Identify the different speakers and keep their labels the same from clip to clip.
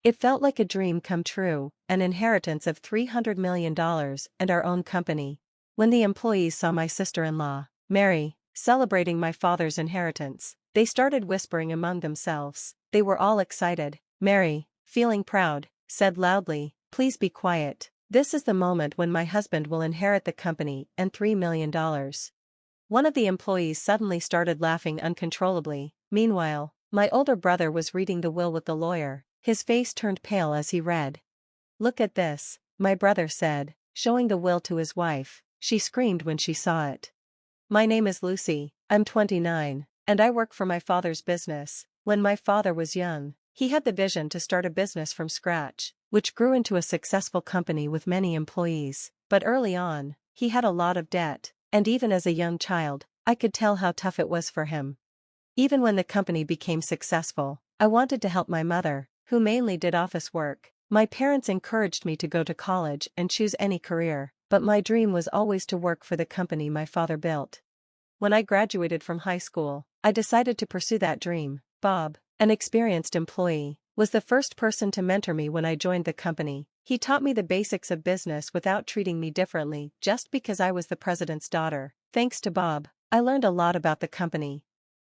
Speaker 1: It felt like a dream come true, an inheritance of $300 million and our own company. When the employees saw my sister-in-law, Mary, celebrating my father's inheritance, they started whispering among themselves. They were all excited. Mary, feeling proud, said loudly, "Please be quiet. This is the moment when my husband will inherit the company and $3 million. One of the employees suddenly started laughing uncontrollably. Meanwhile, my older brother was reading the will with the lawyer. His face turned pale as he read. "Look at this," my brother said, showing the will to his wife. She screamed when she saw it. "My name is Lucy, I'm 29, and I work for my father's business. When my father was young, he had the vision to start a business from scratch, which grew into a successful company with many employees. But early on, he had a lot of debt, and even as a young child, I could tell how tough it was for him. Even when the company became successful, I wanted to help my mother, who mainly did office work. My parents encouraged me to go to college and choose any career, but my dream was always to work for the company my father built. When I graduated from high school, I decided to pursue that dream. Bob, an experienced employee, was the first person to mentor me when I joined the company. He taught me the basics of business without treating me differently just because I was the president's daughter. Thanks to Bob, I learned a lot about the company.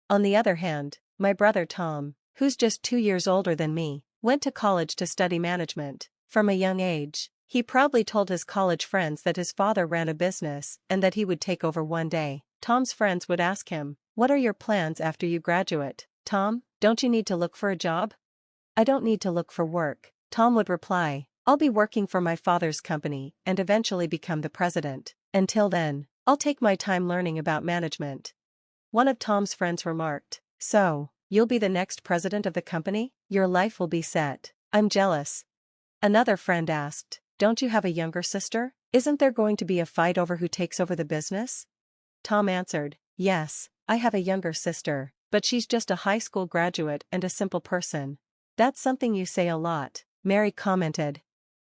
Speaker 1: On the other hand, my brother Tom, who's just 2 years older than me, went to college to study management. From a young age, he proudly told his college friends that his father ran a business and that he would take over one day. Tom's friends would ask him, "What are your plans after you graduate, Tom? Don't you need to look for a job?" "I don't need to look for work," Tom would reply. "I'll be working for my father's company and eventually become the president. Until then, I'll take my time learning about management." One of Tom's friends remarked, "So, you'll be the next president of the company? Your life will be set." "I'm jealous." Another friend asked, "Don't you have a younger sister? Isn't there going to be a fight over who takes over the business?" Tom answered, "Yes, I have a younger sister, but she's just a high school graduate and a simple person." "That's something you say a lot," Mary commented.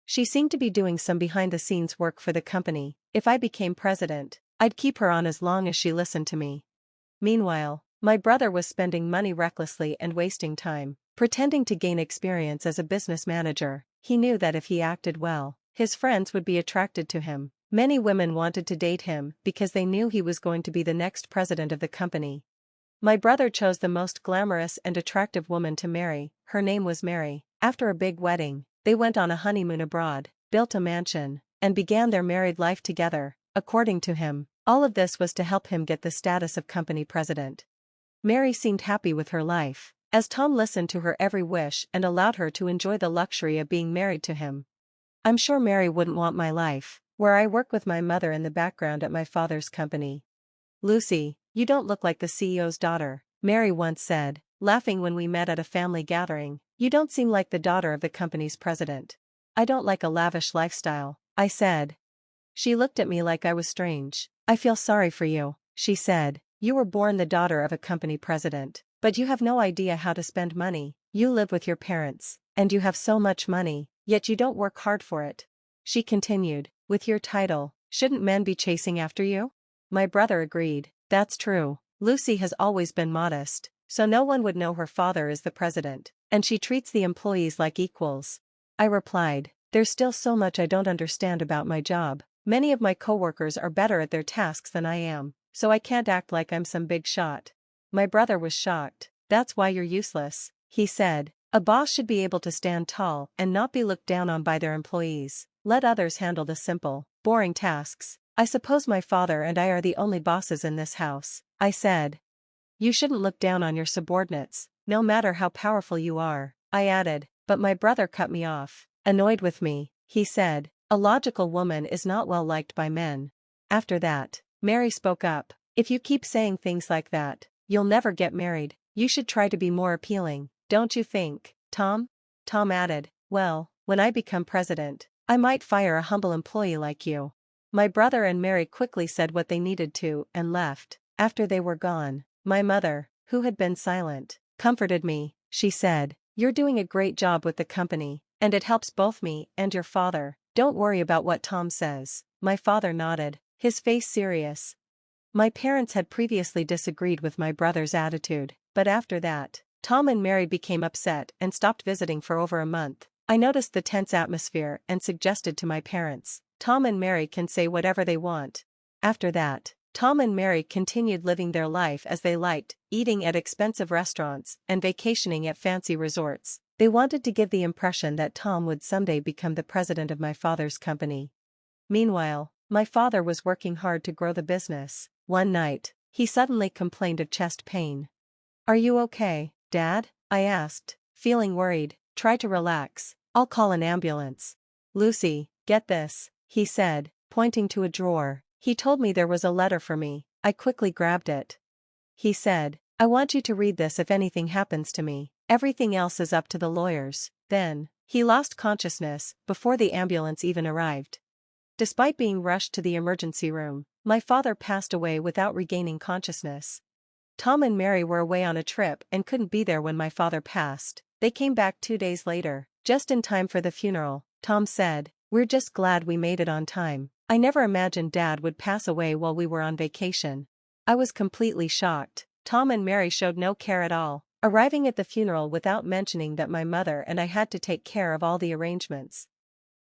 Speaker 1: She seemed to be doing some behind-the-scenes work for the company. If I became president, I'd keep her on as long as she listened to me. Meanwhile, my brother was spending money recklessly and wasting time, pretending to gain experience as a business manager. He knew that if he acted well, his friends would be attracted to him. Many women wanted to date him because they knew he was going to be the next president of the company. My brother chose the most glamorous and attractive woman to marry. Her name was Mary. After a big wedding, they went on a honeymoon abroad, built a mansion, and began their married life together. According to him, all of this was to help him get the status of company president. Mary seemed happy with her life, as Tom listened to her every wish and allowed her to enjoy the luxury of being married to him. "I'm sure Mary wouldn't want my life, where I work with my mother in the background at my father's company." "Lucy, you don't look like the CEO's daughter," Mary once said, laughing when we met at a family gathering. "You don't seem like the daughter of the company's president." "I don't like a lavish lifestyle," I said. She looked at me like I was strange. "I feel sorry for you," she said. "You were born the daughter of a company president, but you have no idea how to spend money. You live with your parents, and you have so much money, yet you don't work hard for it." She continued, "With your title, shouldn't men be chasing after you?" My brother agreed. "That's true. Lucy has always been modest, so no one would know her father is the president, and she treats the employees like equals." I replied, "There's still so much I don't understand about my job. Many of my coworkers are better at their tasks than I am, so I can't act like I'm some big shot." My brother was shocked. "That's why you're useless," he said. "A boss should be able to stand tall and not be looked down on by their employees. Let others handle the simple, boring tasks." "I suppose my father and I are the only bosses in this house," I said. "You shouldn't look down on your subordinates, no matter how powerful you are," I added, but my brother cut me off. Annoyed with me, he said, "A logical woman is not well liked by men." After that, Mary spoke up. "If you keep saying things like that, you'll never get married. You should try to be more appealing, don't you think, Tom?" Tom added, "Well, when I become president, I might fire a humble employee like you." My brother and Mary quickly said what they needed to and left. After they were gone, my mother, who had been silent, comforted me. She said, "You're doing a great job with the company, and it helps both me and your father. Don't worry about what Tom says." My father nodded, his face serious. My parents had previously disagreed with my brother's attitude, but after that, Tom and Mary became upset and stopped visiting for over a month. I noticed the tense atmosphere and suggested to my parents, Tom and Mary can say whatever they want. After that, Tom and Mary continued living their life as they liked, eating at expensive restaurants and vacationing at fancy resorts. They wanted to give the impression that Tom would someday become the president of my father's company. Meanwhile, my father was working hard to grow the business. One night, he suddenly complained of chest pain. "Are you okay, Dad?" I asked, feeling worried. "Try to relax. I'll call an ambulance." "Lucy, get this," he said, pointing to a drawer. He told me there was a letter for me. I quickly grabbed it. He said, "I want you to read this if anything happens to me. Everything else is up to the lawyers." Then, he lost consciousness before the ambulance even arrived. Despite being rushed to the emergency room, my father passed away without regaining consciousness. Tom and Mary were away on a trip and couldn't be there when my father passed. They came back 2 days later, just in time for the funeral. Tom said, "We're just glad we made it on time. I never imagined Dad would pass away while we were on vacation." I was completely shocked. Tom and Mary showed no care at all, arriving at the funeral without mentioning that my mother and I had to take care of all the arrangements.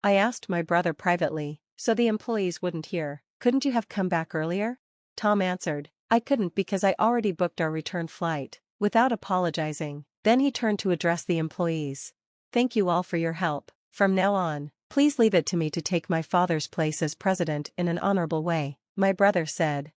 Speaker 1: I asked my brother privately, "So the employees wouldn't hear, couldn't you have come back earlier?" Tom answered, "I couldn't because I already booked our return flight," without apologizing. Then he turned to address the employees. "Thank you all for your help. From now on, please leave it to me to take my father's place as president in an honorable way," my brother said.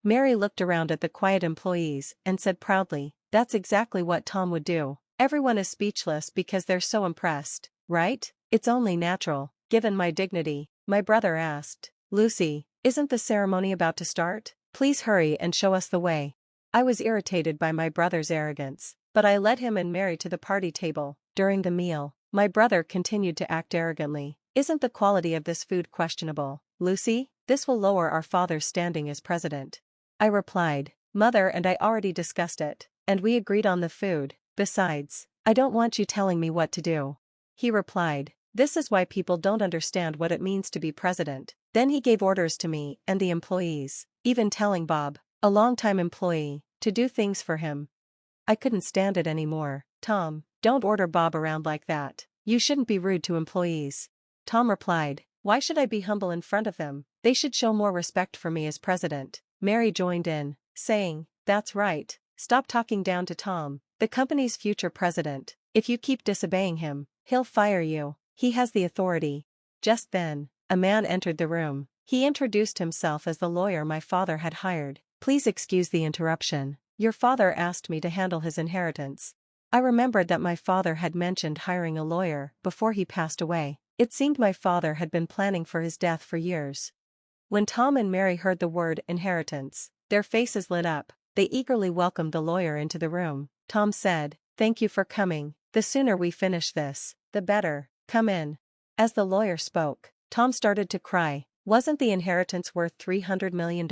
Speaker 1: Mary looked around at the quiet employees and said proudly, "That's exactly what Tom would do." Everyone is speechless because they're so impressed, right? It's only natural, given my dignity. My brother asked, "Lucy, isn't the ceremony about to start? Please hurry and show us the way." I was irritated by my brother's arrogance, but I led him and Mary to the party table. During the meal, my brother continued to act arrogantly. "Isn't the quality of this food questionable, Lucy? This will lower our father's standing as president." I replied, "Mother and I already discussed it, and we agreed on the food. Besides, I don't want you telling me what to do." He replied, "This is why people don't understand what it means to be president." Then he gave orders to me and the employees, even telling Bob, a longtime employee, to do things for him. I couldn't stand it anymore. "Tom, don't order Bob around like that. You shouldn't be rude to employees." Tom replied, "Why should I be humble in front of them? They should show more respect for me as president." Mary joined in, saying, "That's right. Stop talking down to Tom, the company's future president. If you keep disobeying him, he'll fire you. He has the authority." Just then, a man entered the room. He introduced himself as the lawyer my father had hired. "Please excuse the interruption. Your father asked me to handle his inheritance." I remembered that my father had mentioned hiring a lawyer before he passed away. It seemed my father had been planning for his death for years. When Tom and Mary heard the word inheritance, their faces lit up. They eagerly welcomed the lawyer into the room. Tom said, "Thank you for coming. The sooner we finish this, the better. Come in." As the lawyer spoke, Tom started to cry. "Wasn't the inheritance worth $300 million?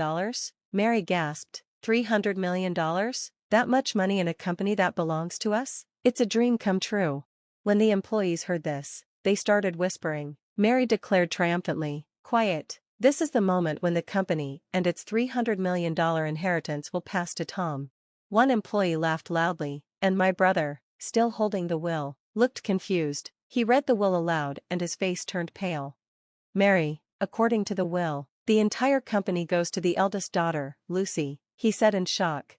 Speaker 1: Mary gasped, $300 million? That much money in a company that belongs to us? It's a dream come true." When the employees heard this, they started whispering. Mary declared triumphantly, "Quiet. This is the moment when the company and its $300 million inheritance will pass to Tom." One employee laughed loudly, and my brother, still holding the will, looked confused. He read the will aloud and his face turned pale. "Mary, according to the will, the entire company goes to the eldest daughter, Lucy," he said in shock.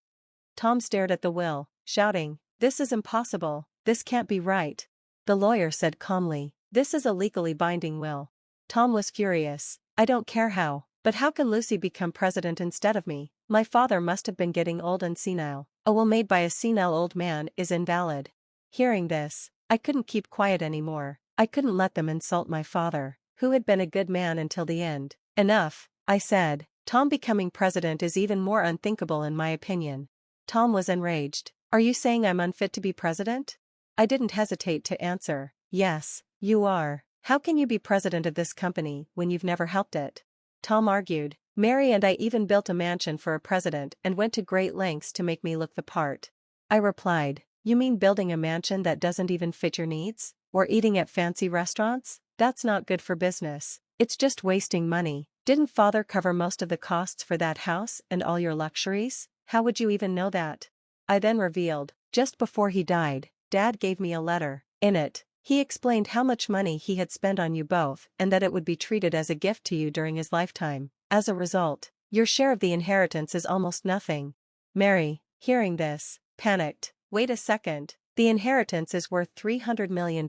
Speaker 1: Tom stared at the will, shouting, "This is impossible. This can't be right." The lawyer said calmly, "This is a legally binding will." Tom was furious. "I don't care how, but how can Lucy become president instead of me? My father must have been getting old and senile. A will made by a senile old man is invalid." Hearing this, I couldn't keep quiet anymore. I couldn't let them insult my father, who had been a good man until the end. "Enough," I said. "Tom becoming president is even more unthinkable in my opinion." Tom was enraged. "Are you saying I'm unfit to be president?" I didn't hesitate to answer, "Yes, you are. How can you be president of this company when you've never helped it?" Tom argued, "Mary and I even built a mansion for a president and went to great lengths to make me look the part." I replied, "You mean building a mansion that doesn't even fit your needs? Or eating at fancy restaurants? That's not good for business. It's just wasting money. Didn't father cover most of the costs for that house and all your luxuries? How would you even know that?" I then revealed, Just before he died, Dad gave me a letter. In it, he explained how much money he had spent on you both and that it would be treated as a gift to you during his lifetime. As a result, your share of the inheritance is almost nothing. Mary, hearing this, panicked. Wait a second, the inheritance is worth $300 million,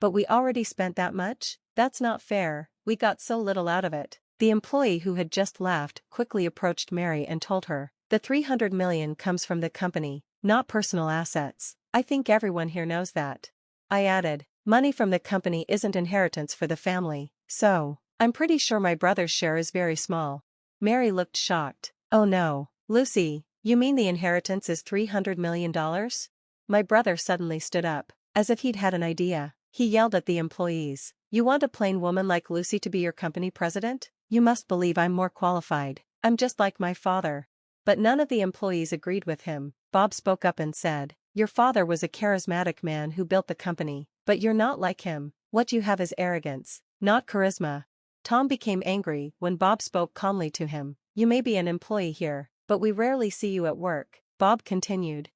Speaker 1: but we already spent that much? That's not fair, we got so little out of it. The employee who had just laughed quickly approached Mary and told her, the $300 million comes from the company, not personal assets. I think everyone here knows that. I added, money from the company isn't inheritance for the family, so, I'm pretty sure my brother's share is very small. Mary looked shocked. Oh no, Lucy, you mean the inheritance is $300 million? My brother suddenly stood up, as if he'd had an idea. He yelled at the employees, you want a plain woman like Lucy to be your company president? You must believe I'm more qualified. I'm just like my father. But none of the employees agreed with him. Bob spoke up and said, your father was a charismatic man who built the company, but you're not like him. What you have is arrogance, not charisma. Tom became angry when Bob spoke calmly to him. You may be an employee here, but we rarely see you at work, Bob continued.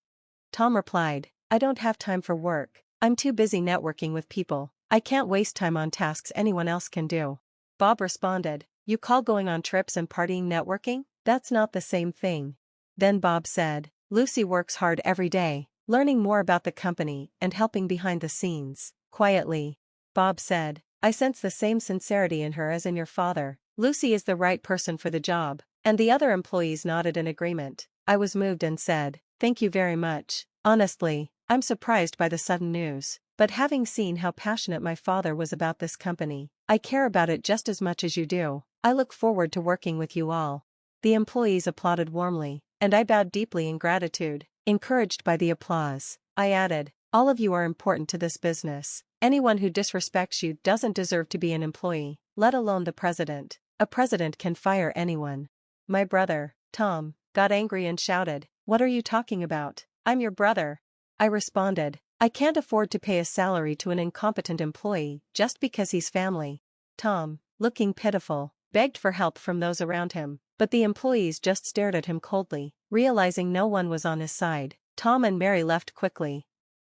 Speaker 1: Tom replied, I don't have time for work. I'm too busy networking with people. I can't waste time on tasks anyone else can do. Bob responded, you call going on trips and partying networking? That's not the same thing. Then Bob said, Lucy works hard every day, learning more about the company and helping behind the scenes. Quietly, Bob said, I sense the same sincerity in her as in your father. Lucy is the right person for the job. And the other employees nodded in agreement. I was moved and said, thank you very much. Honestly, I'm surprised by the sudden news, but having seen how passionate my father was about this company, I care about it just as much as you do. I look forward to working with you all. The employees applauded warmly, and I bowed deeply in gratitude. Encouraged by the applause, I added, all of you are important to this business. Anyone who disrespects you doesn't deserve to be an employee, let alone the president. A president can fire anyone. My brother, Tom, got angry and shouted, what are you talking about? I'm your brother. I responded, I can't afford to pay a salary to an incompetent employee just because he's family. Tom, looking pitiful, begged for help from those around him, but the employees just stared at him coldly. Realizing no one was on his side, Tom and Mary left quickly.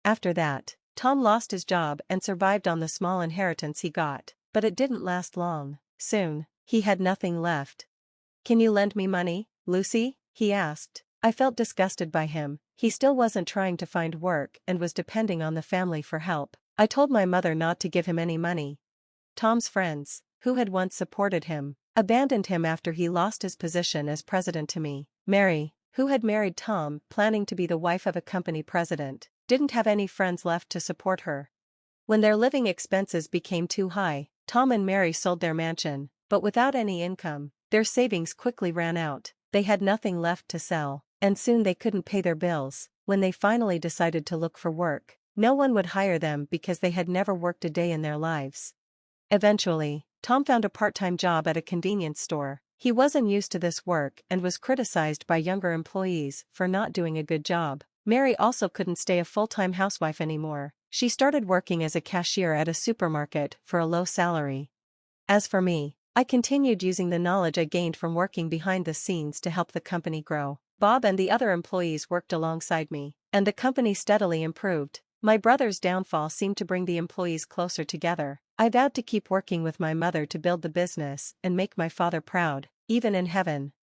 Speaker 1: After that, Tom lost his job and survived on the small inheritance he got, but it didn't last long. Soon, he had nothing left. Can you lend me money, Lucy? He asked. I felt disgusted by him. He still wasn't trying to find work and was depending on the family for help. I told my mother not to give him any money. Tom's friends, who had once supported him, abandoned him after he lost his position as president to me. Mary, who had married Tom planning to be the wife of a company president, didn't have any friends left to support her. When their living expenses became too high, Tom and Mary sold their mansion, but without any income, their savings quickly ran out. They had nothing left to sell, and soon they couldn't pay their bills. When they finally decided to look for work, no one would hire them because they had never worked a day in their lives. Eventually, Tom found a part-time job at a convenience store. He wasn't used to this work and was criticized by younger employees for not doing a good job. Mary also couldn't stay a full-time housewife anymore. She started working as a cashier at a supermarket for a low salary. As for me, I continued using the knowledge I gained from working behind the scenes to help the company grow. Bob and the other employees worked alongside me, and the company steadily improved. My brother's downfall seemed to bring the employees closer together. I vowed to keep working with my mother to build the business and make my father proud. Even in heaven,